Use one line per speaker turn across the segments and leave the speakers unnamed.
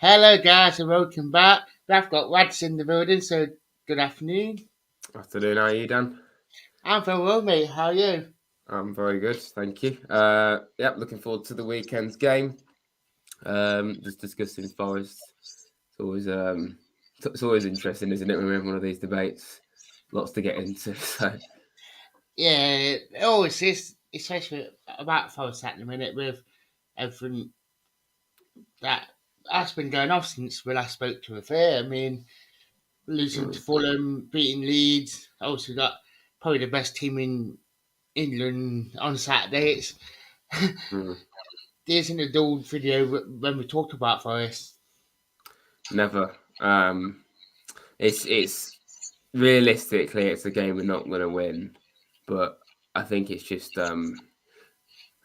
Hello, guys, and welcome back. I've got Wads in the building, so good afternoon.
Afternoon, how are you, Dan?
I'm very well, mate. How are you?
I'm very good, thank you. Looking forward to the weekend's game. Just discussing Forest. It's always interesting, isn't it, when we have one of these debates? Lots to get into. So
Yeah, it always is, especially about Forest at the minute with everything that has been going off since we last spoke to a fair. I mean, losing to Fulham, beating Leeds, also got probably the best team in England on Saturday.
mm,
There's an adult video when we talked about Forest.
never. It's realistically it's a game we're not going to win, but I think it's just I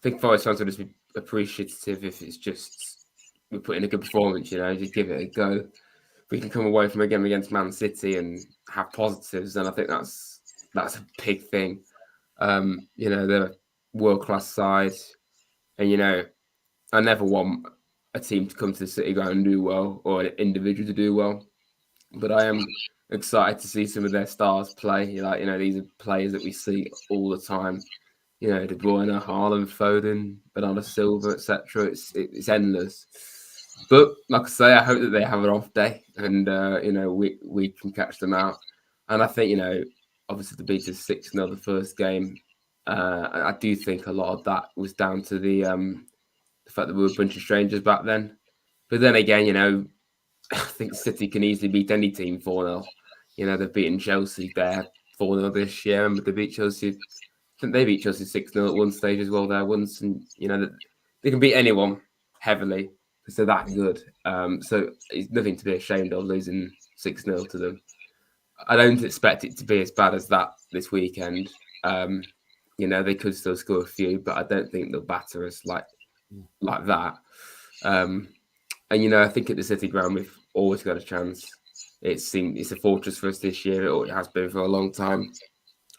think Forest fans will just be appreciative if it's just we put in a good performance. Just give it a go. We can come away from a game against Man City and have positives, and I think that's a big thing. They're a world class side, and I never want a team to come to the City ground and do well, or an individual to do well. But I am excited to see some of their stars play. These are players that we see all the time. De Bruyne, Haaland, Foden, Bernardo Silva, etc. It's endless. But like I say, I hope that they have an off day and we can catch them out. And I think obviously the beat is 6-0 the first game. I do think a lot of that was down to the fact that we were a bunch of strangers back then. But then again, I think City can easily beat any team 4-0. They've beaten Chelsea there 4-0 this year, and they beat Chelsea. I think they beat Chelsea 6-0 at one stage as well there once, and they can beat anyone heavily because they're that good. So it's nothing to be ashamed of losing 6-0 to them. I don't expect it to be as bad as that this weekend. They could still score a few, but I don't think they'll batter us like that. And I think at the City ground we've always got a chance. It's a fortress for us this year. It has been for a long time.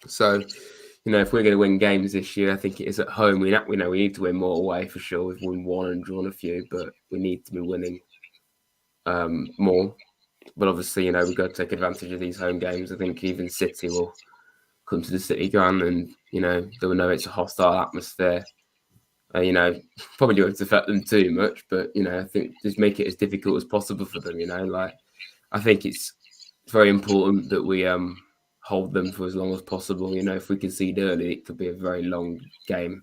So, if we're going to win games this year, I think it is at home. We need to win more away for sure. We've won one and drawn a few, but we need to be winning more. But obviously, we've got to take advantage of these home games. I think even City will come to the City ground and, they will know it's a hostile atmosphere. Probably won't affect them too much, but, I think just make it as difficult as possible for them, I think it's very important that we hold them for as long as possible. If we concede early, it could be a very long game.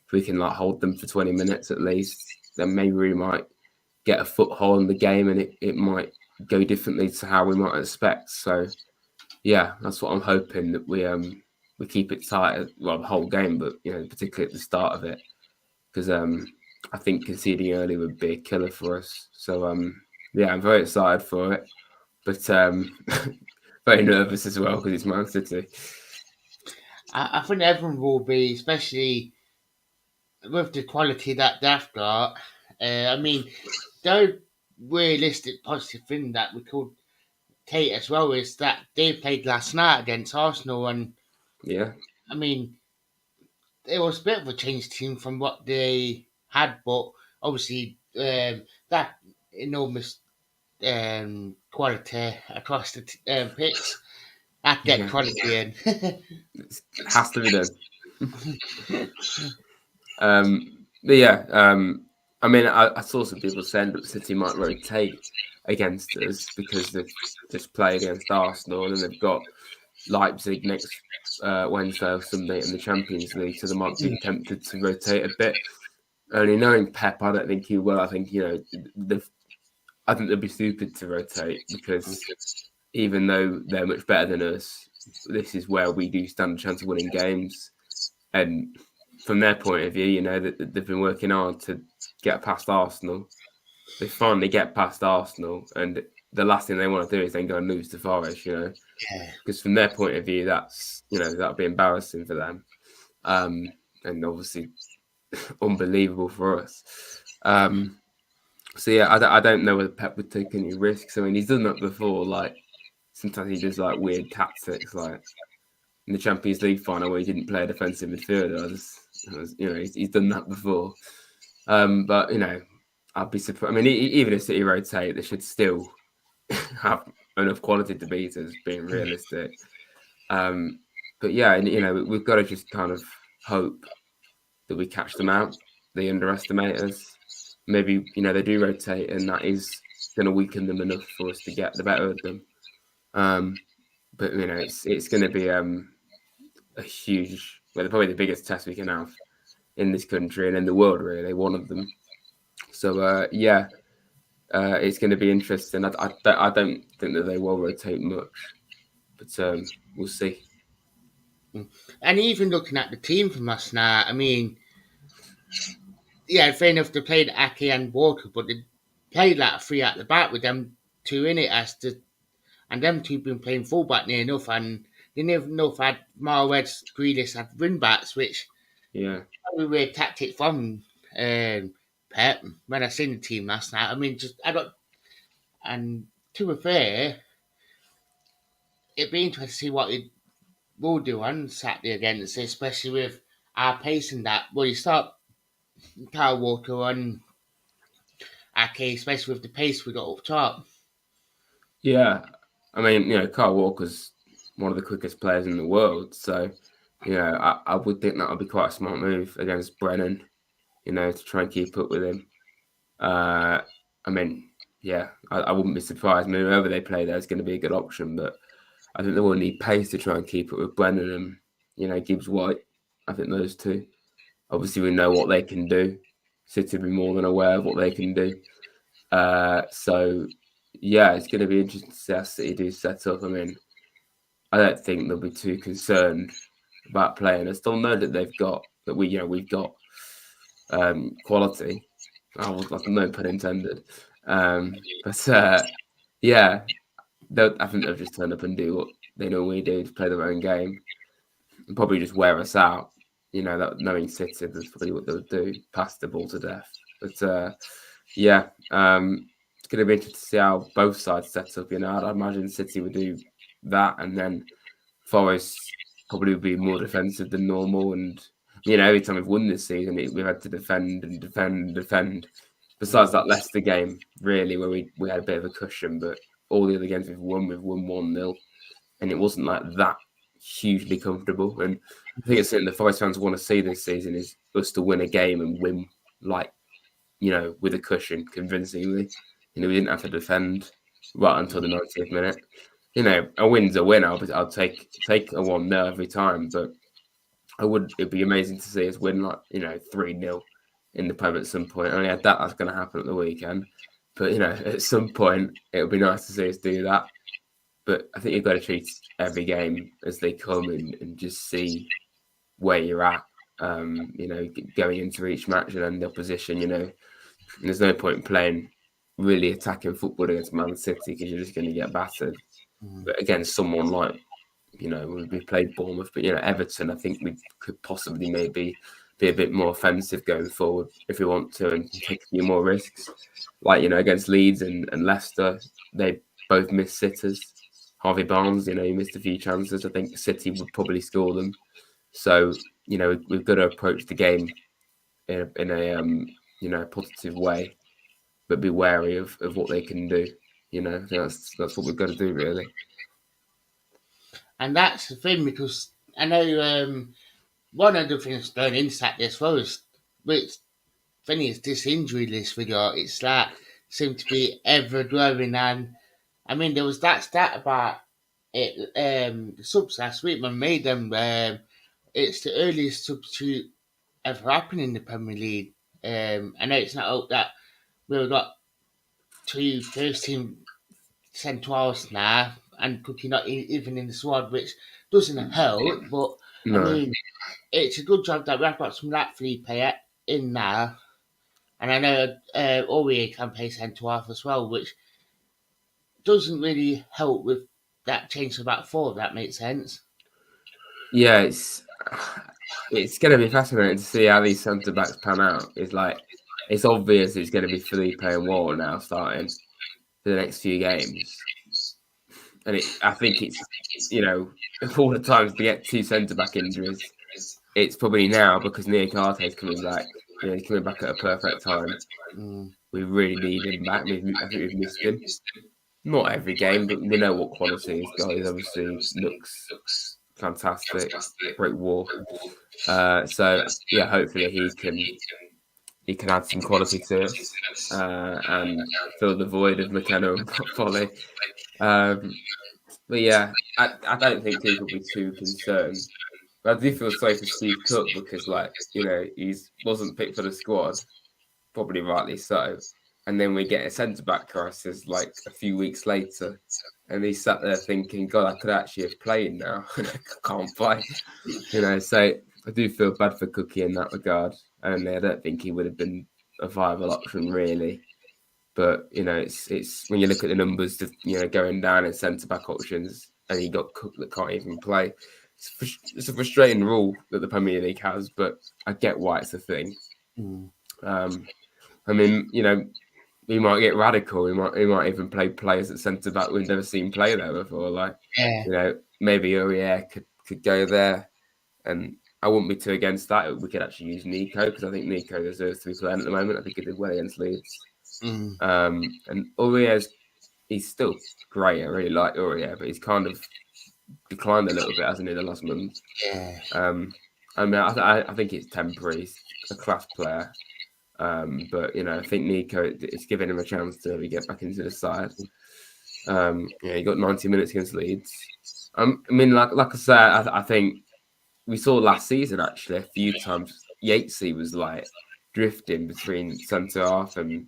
If we can hold them for 20 minutes at least, then maybe we might get a foothold in the game and it might go differently to how we might expect. So yeah, that's what I'm hoping, that we keep it tight, the whole game, but particularly at the start of it, because I think conceding early would be a killer for us. So I'm very excited for it, but very nervous as well because it's Man City.
I think everyone will be, especially with the quality that they've got. I mean, the realistic positive thing that we could take as well is that they played last night against Arsenal, and
Yeah,
I mean, it was a bit of a changed team from what they had, but obviously that enormous quality across the pitch, that get
yeah,
quality in.
it has to be done. But yeah, I mean, I saw some people saying that City might rotate against us because they've just played against Arsenal and they've got Leipzig next Wednesday or Sunday in the Champions League, so they might be tempted to rotate a bit. Only knowing Pep, I don't think he will. I think I think they'd be stupid to rotate because even though they're much better than us, this is where we do stand a chance of winning games. And from their point of view, that they've been working hard to get past Arsenal. They finally get past Arsenal, and the last thing they want to do is then go and lose to Forest, because from their point of view, that's that'll be embarrassing for them, and obviously unbelievable for us. So yeah, I don't know whether Pep would take any risks. I mean, he's done that before. Like sometimes he does weird tactics, like in the Champions League final where he didn't play a defensive midfielder. He's done that before. But I'd be surprised. I mean, even if City rotate, they should still have enough quality to beat us, being realistic. Um, but yeah, and we've got to just kind of hope that we catch them out. They underestimate us. Maybe they do rotate, and that is going to weaken them enough for us to get the better of them. But it's going to be a huge, well, probably the biggest test we can have in this country and in the world, really, one of them. So yeah, it's going to be interesting. I don't think that they will rotate much, but we'll see.
And even looking at the team from last night, I mean, yeah, fair enough, they played Aki and Walker, but they played like three at the back with them two in it and them two been playing fullback near enough, and they never enough had Marweds, Grealish had run backs, which
Yeah,
probably were tactics from Pep when I seen the team last night. I mean, just I don't, and to be fair, it'd be interesting to see what he will do on Saturday against, especially with our pace and that. Well, you start Kyle Walker on Ake, especially with the pace we got up top.
yeah. I mean, Carl Walker's one of the quickest players in the world, so I would think that would be quite a smart move against Brennan. To try and keep up with him. I mean, yeah, I wouldn't be surprised. I mean, whoever they play there is going to be a good option, but I think they will need pace to try and keep up with Brennan and Gibbs White. I think those two. Obviously, we know what they can do. City will be more than aware of what they can do. So yeah, it's going to be interesting to see how City do set up. I mean, I don't think they'll be too concerned about playing. I still know that they've got that we've got quality. I was like, no pun intended. But yeah, I think they'll just turn up and do what they normally do to play their own game and probably just wear us out. That knowing City, that's probably what they'll do, pass the ball to death. But yeah, it's going to be interesting to see how both sides set up. I'd imagine City would do that, and then Forest probably would be more defensive than normal. And every time we've won this season, we've had to defend and defend and defend. Besides that Leicester game, really, where we had a bit of a cushion, but all the other games we've won 1-0, and it wasn't like that hugely comfortable. And I think it's something the Forest fans want to see this season is us to win a game and win like with a cushion convincingly. We didn't have to defend right until the 90th minute. A win's a win. I'll take a 1-0 every time, but it'd be amazing to see us win like 3-0 in the Prem at some point. Only I doubt that's going to happen at the weekend, but at some point it would be nice to see us do that. But I think you've got to treat every game as they come and just see where you're at. Going into each match and then the opposition. There's no point in playing really attacking football against Man City because you're just going to get battered. But against someone like, we played Bournemouth, but Everton, I think we could possibly maybe be a bit more offensive going forward if we want to and take a few more risks. Like, against Leeds and Leicester, they both missed sitters. Harvey Barnes, he missed a few chances. I think City would probably score them. So, we've got to approach the game in a positive way, but be wary of what they can do. I think that's what we've got to do, really.
And that's the thing, because I know one of the things going into this was, which thing is, this injury list we got, it's like, seemed to be ever growing. And I mean, there was that stat about it, the subs last week when made them, it's the earliest substitute ever happened in the Premier League. I know it's not out that we've got two first team centrals now, and Cookie not even in the squad, which doesn't help. But I
No.
mean, it's a good job that we've got some like Felipe in now, and I know Aurier can play centre half as well, which doesn't really help with that change to back four. If that makes sense.
Yeah, it's going to be fascinating to see how these centre backs pan out. It's obvious it's going to be Felipe and Wall now starting for the next few games, and I think it's of all the times to get two centre back injuries, it's probably now because Niakate is coming back. He's coming back at a perfect time. we really need him back. I think we've missed him. Not every game, but we know what quality he's got. He's obviously looks fantastic, brick wall. So yeah, hopefully he can add some quality to us and fill the void of McKenna and Folly. Um, but yeah, I don't think Cooper will be too concerned. But I do feel sorry for Steve Cook because, like, he's wasn't picked for the squad, probably rightly so. And then we get a centre back crisis like a few weeks later, and he sat there thinking, "God, I could actually have played now, and I can't play." So I do feel bad for Cookie in that regard. And I don't think he would have been a viable option really. But it's when you look at the numbers, going down in centre back options, and you got Cook that can't even play. It's a frustrating rule that the Premier League has, but I get why it's a thing.
Mm.
I mean, we might get radical. We might even play players at centre back we've never seen play there before. Like,
Yeah.
Maybe Aurier could go there, and I wouldn't be too against that. We could actually use Nico because I think Nico deserves to be playing at the moment. I think he did well against Leeds.
Mm.
And he's still great. I really like Aurier, but he's kind of declined a little bit, hasn't he, the last month?
Yeah.
I mean, I think it's temporary. He's a class player. But I think Nico, it's giving him a chance to maybe get back into the side. He got 90 minutes against Leeds. I mean, like I said, I think we saw last season actually a few times. Yatesy was like drifting between centre half and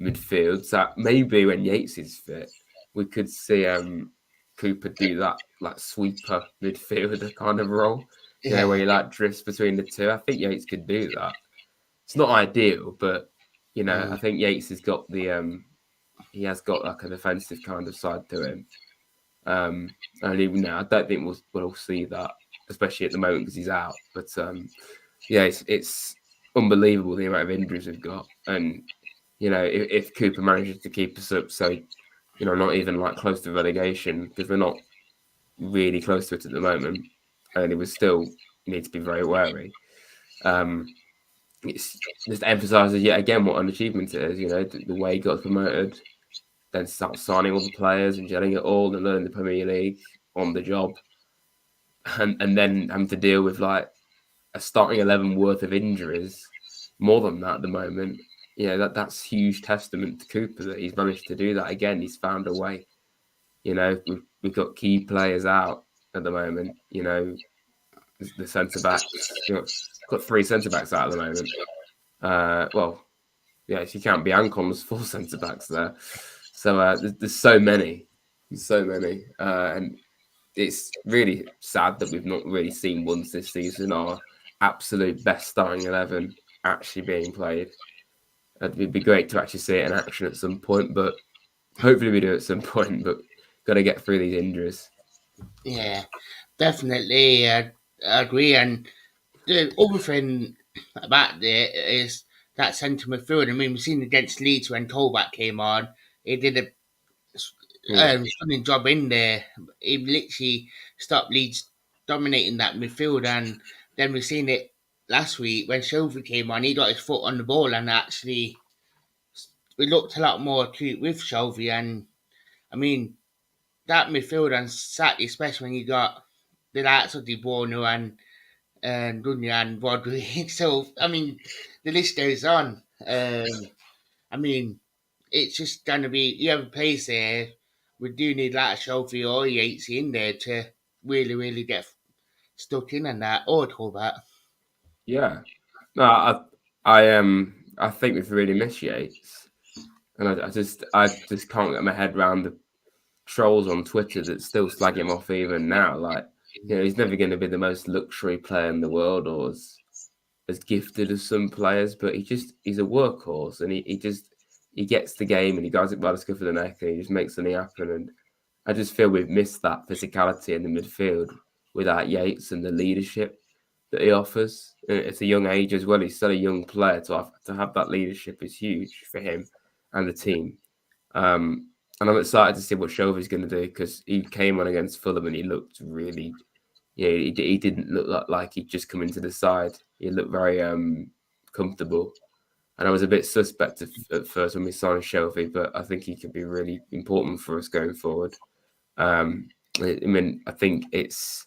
midfield. So maybe when Yates is fit, we could see Cooper do that like sweeper midfielder kind of role.
Yeah.
Where he like drifts between the two. I think Yates could do that. It's not ideal, but I
Mm.
think Yates has got he has got like a defensive kind of side to him. And even now, I don't think we'll see that, especially at the moment because he's out. But yeah, it's unbelievable the amount of injuries we've got, and if Cooper manages to keep us up, so not even like close to relegation because we're not really close to it at the moment, and it would still need to be very wary. It's just emphasises yet again what an achievement it is. The way he got promoted, then start signing all the players and gelling it all and learning the Premier League on the job, and then having to deal with like a starting 11 worth of injuries, more than that at the moment. That's huge testament to Cooper that he's managed to do that again. He's found a way. We've got key players out at the moment. The centre backs. Got 3 centre backs out at the moment. Well, yeah, if you count Bianco, there's 4 centre backs there. So there's so many, and it's really sad that we've not really seen once this season our absolute best starting 11 actually being played. It'd be great to actually see it in action at some point, but hopefully we do at some point. But got to get through these injuries.
Yeah. Definitely. I agree. And the other thing about it is that centre midfield. I mean, we've seen against Leeds when Colback came on. He did a
Yeah,
stunning job in there. He literally stopped Leeds dominating that midfield, and then we've seen it last week when Shelby came on. He got his foot on the ball, and actually we looked a lot more acute with Shelby. And I mean that midfield on Saturday, especially when you got the likes of De Bono and Dunya and Rodri. So I mean, the list goes on. I mean, it's just going to be you have a place there. We do need like a Shelby or Yates in there to really, really get stuck in and that or all that.
yeah. No, I think we've really missed Yates, and I just can't get my head around the trolls on Twitter that still slag him off even now. Like, he's never going to be the most luxury player in the world or as gifted as some players, but he's a workhorse and he gets the game and he guys it by the scruff of the neck and he just makes something happen. And I just feel we've missed that physicality in the midfield without Yates and the leadership that he offers. And it's a young age as well. He's still a young player to have that leadership is huge for him and the team. And I'm excited to see what Shelby's going to do because he came on against Fulham and he looked really, he didn't look like he'd just come into the side. He looked very comfortable. And I was a bit suspect at first when we signed Shelby, but I think he could be really important for us going forward. I mean, I think it's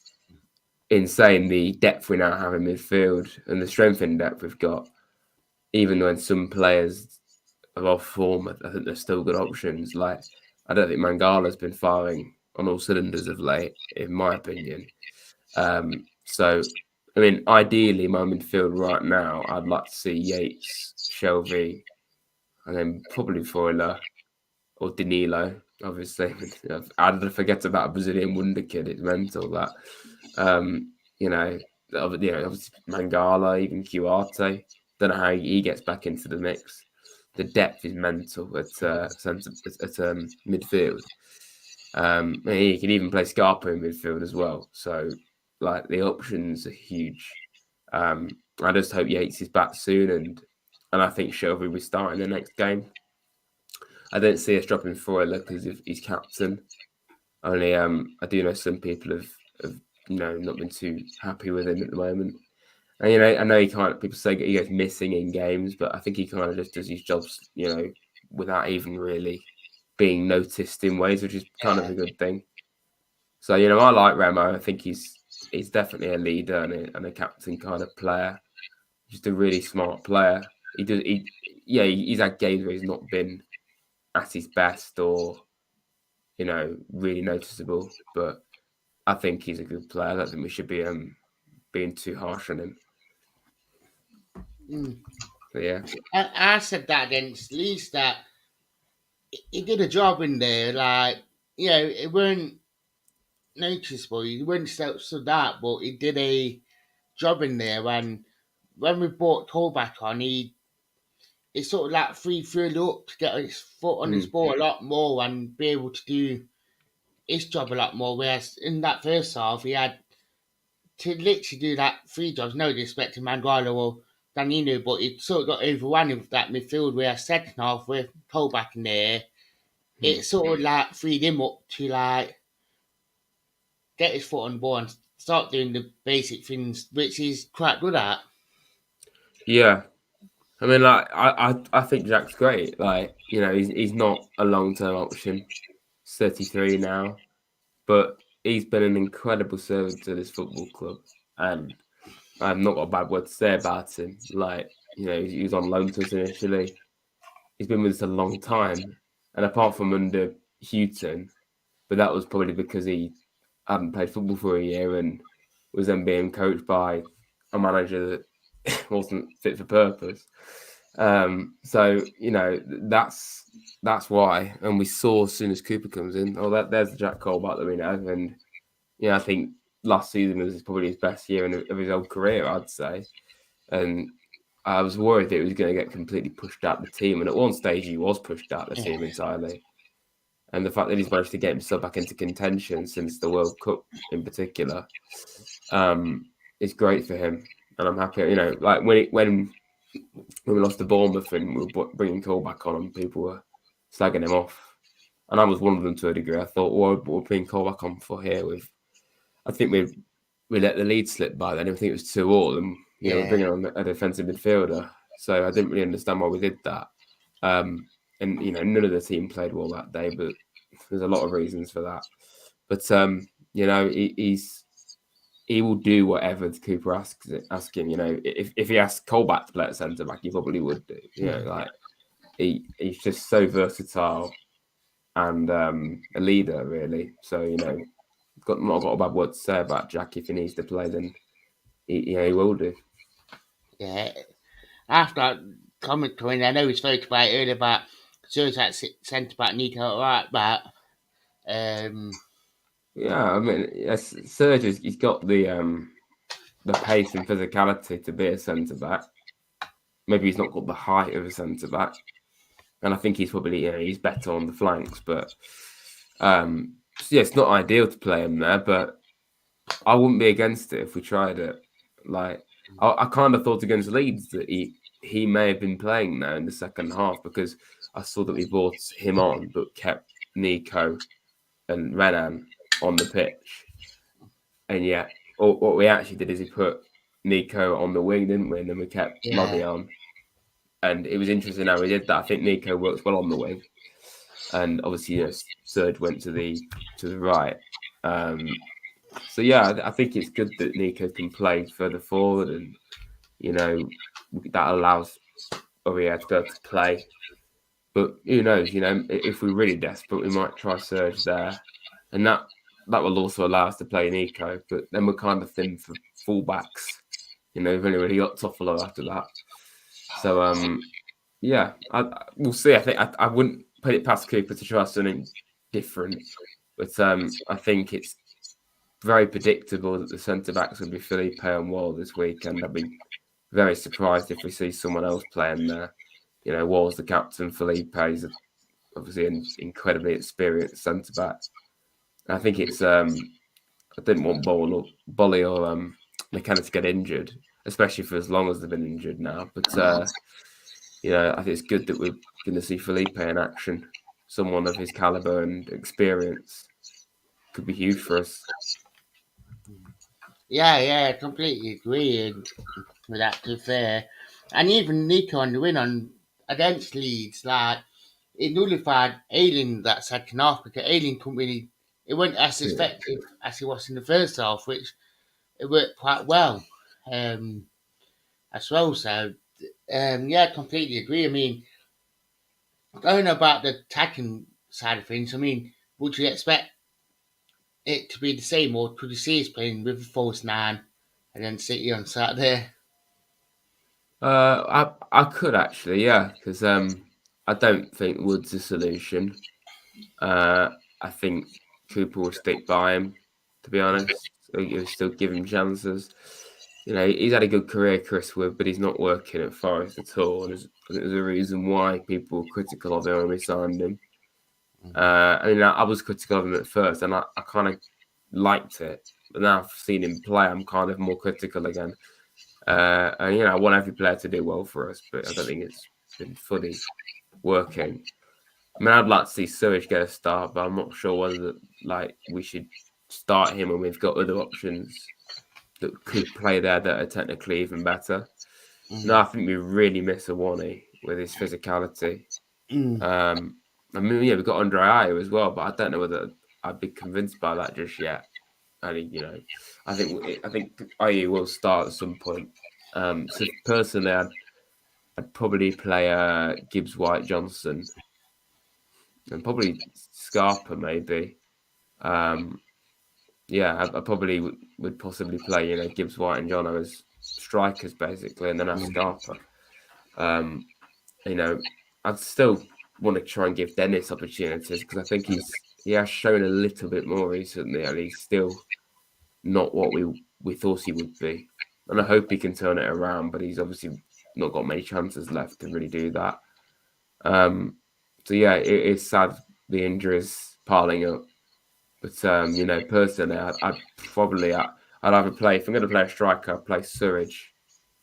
insane the depth we now have in midfield and the strength in depth we've got. Even when some players are off form, I think there's still good options. Like, I don't think Mangala's been firing on all cylinders of late, in my opinion. So, I mean, ideally, my midfield right now, I'd like to see Yates, Shelby, and then probably Foiler or Danilo. Obviously, I did forget about a Brazilian wonder kid. It's mental that. You know, obviously Mangala, even Cuarte. Don't know how he gets back into the mix. The depth is mental at midfield. He can even play Scarpa in midfield as well. So, like, the options are huge. I just hope Yates is back soon, and I think Shelby will be starting the next game. I don't see us dropping Freuler because he's captain. Only I do know some people have not been too happy with him at the moment. And I know he can't. People say he goes missing in games, but I think he kind of just does his jobs, without even really being noticed in ways, which is kind of a good thing. So I like Remo. I think he's definitely a leader and a captain kind of player. Just a really smart player. He's had games where he's not been at his best or really noticeable, but I think he's a good player. I don't think we should be being too harsh on him.
Mm.
So, yeah.
I said that against Leeds that he did a job in there. Like, it weren't noticeable. He weren't stood out, but he did a job in there. And when we brought Toll back on, he sort of like free flew up to get his foot on his
Mm.
ball a lot more and be able to do his job a lot more. Whereas in that first half, he had to literally do that three jobs. No disrespect to Manguala or Danilo, but he sort of got overwhelmed with that midfield. Whereas second half, with Cole back in there, it
Mm.
sort of like freed him up to like get his foot on the ball and start doing the basic things, which he's quite good at.
Yeah. I mean, like, I think Jack's great. Like, he's not a long term option. He's 33 now, but he's been an incredible servant to this football club, and I've not got a bad word to say about him. Like, he was on loan to us initially. He's been with us a long time, and apart from under Houghton, but that was probably because he hadn't played football for a year and was then being coached by a manager that wasn't fit for purpose. So that's why. And we saw as soon as Cooper comes in, there's the Jack Colback that we know, and I think last season was probably his best year of his whole career, I'd say. And I was worried that he was going to get completely pushed out the team, and at one stage he was pushed out the team entirely. And the fact that he's managed to get himself back into contention since the World Cup, in particular, is great for him. And I'm happy. Like when we lost to Bournemouth and we were bringing Cole back on, and people were slagging him off, and I was one of them to a degree. I thought, what we're bringing Cole back on for here? I think we let the lead slip by then. I think it was 2-2, and we're
Yeah,
bringing on a defensive midfielder. So I didn't really understand why we did that. And none of the team played well that day, but there's a lot of reasons for that. But he will do whatever the Cooper asks him. If he asked Colback to play at centre back, he probably would do. Like he's just so versatile and a leader, really. So not got a bad word to say about Jack. If he needs to play, then he will do.
yeah. After that comment coming, I know we spoke about it earlier about Serge at centre back, Nico right back. Um,
Yeah, I mean, yes, Serge, he's got the pace and physicality to be a centre back. Maybe he's not got the height of a centre back, and I think he's probably he's better on the flanks. But so yeah, it's not ideal to play him there, but I wouldn't be against it if we tried it. Like I kind of thought against Leeds that he may have been playing now in the second half because I saw that we brought him on but kept Nico and Renan on the pitch, and yet what we actually did is he put Nico on the wing, didn't we? And then we kept Loddy
yeah,
on. And it was interesting how he did that. I think Nico works well on the wing, and obviously, Serge went to the right. So yeah, I think it's good that Nico can play further forward, and that allows Aurier to be able to play. But who knows? If we're really desperate, we might try Serge there, and that will also allow us to play Nico. But then we're kind of thin for fullbacks. We've only really got Toffolo after that. So yeah, we'll see. I think I wouldn't put it past Cooper to try something different, but I think it's very predictable that the centre backs will be Felipe and Wall this weekend. I'd be very surprised if we see someone else playing there. Wall's the captain. Felipe is obviously an incredibly experienced centre back. I think it's I didn't want Bolly or McKenna to get injured, especially for as long as they've been injured now. But I think it's good that we're going to see Felipe in action. Someone of his caliber and experience could be huge for us.
Yeah, I completely agree with that, to be fair. And even Nico on the win on against Leeds, like, it nullified Ailing that second half, because Ailing couldn't really, it wasn't as
Yeah.
effective as it was in the first half, which it worked quite well as well. So, yeah, I completely agree. I mean, I don't know about the attacking side of things. I mean, would you expect it to be the same, or could you see us playing with a false nine and then City on Saturday?
I could actually, yeah, because I don't think Wood's a solution. I think Cooper will stick by him, to be honest. So he'll still give him chances. He's had a good career, Chris Wood, but he's not working at Forest at all. And there's a reason why people were critical of him when we signed him. I was critical of him at first, and I kind of liked it. But now I've seen him play, I'm kind of more critical again. And I want every player to do well for us, but I don't think it's been fully working. I mean, I'd like to see Surridge get a start, but I'm not sure whether we should start him when we've got other options that could play there that are technically even better. No, I think we really miss Awani with his physicality.
Mm.
I mean, yeah, we've got Andre Ayew as well, but I don't know whether I'd be convinced by that just yet. I think I think Ayew will start at some point. So personally, I'd probably play Gibbs, White, Johnson, and probably Scarpa maybe. Yeah, I probably would possibly play Gibbs, White, and Jono as strikers basically, and then have Scarpa. I'd still want to try and give Dennis opportunities because I think he has shown a little bit more recently, and he's still not what we thought he would be. And I hope he can turn it around, but he's obviously not got many chances left to really do that. So yeah, it is sad the injuries piling up. But personally, I'd either play, if I'm going to play a striker, I'd play Surridge,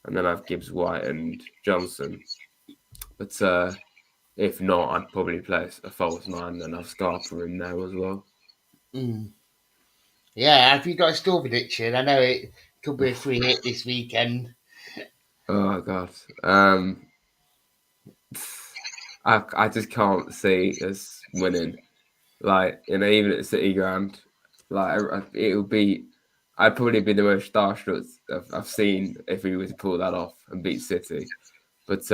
and then have Gibbs, White, and Johnson. But if not, I'd probably play a false nine and have Scarpa in there as well.
Mm. Yeah, have you got a store prediction? I know it could be a free hit this weekend.
Oh god, I just can't see us winning. Even at the City ground, it would be. I'd probably be the most starstruck I've seen if we were to pull that off and beat City. But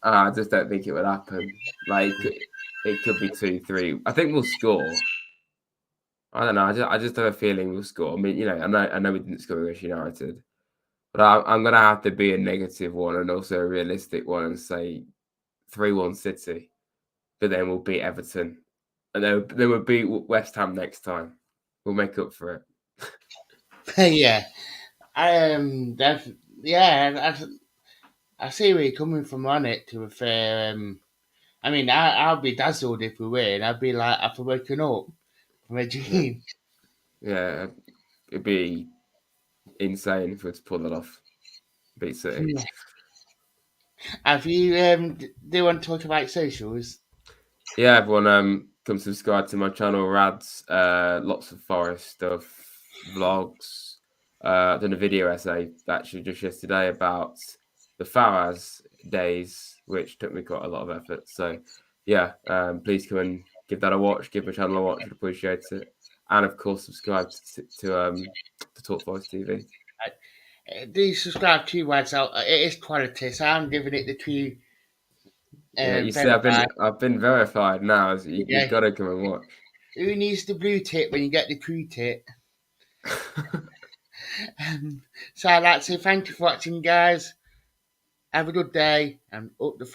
I just don't think it would happen. It could be 2-3. I think we'll score. I don't know. I just have a feeling we'll score. I mean, I know we didn't score against United, but I'm gonna have to be a negative one and also a realistic one and say 3-1 City. But then we'll beat Everton, and then we'll beat West Ham next time. We'll make up for it.
Yeah, that's, yeah. I see where you're coming from on it. To be fair, I mean, I'll be dazzled if we win. I'd be like after waking up from a
Yeah,
dream.
yeah, it'd be insane if we were to pull that off. Beat City.
Yeah. Have you do you want to talk about socials?
Yeah, everyone, come subscribe to my channel, Rads. Lots of Forest stuff, vlogs. I've done a video essay actually just yesterday about the Faraz days, which took me quite a lot of effort. So yeah, please come and give that a watch, give my channel a watch, I'd appreciate it. And of course subscribe to Talk Forest TV.
Do subscribe to Wads out. It is quality, so I'm giving it the two
Yeah, you see,
verified.
I've been verified now, so you've
Yeah.
got to come and watch.
Who needs the blue tip when you get the true tip? So I'd like to say thank you for watching, guys. Have a good day and up the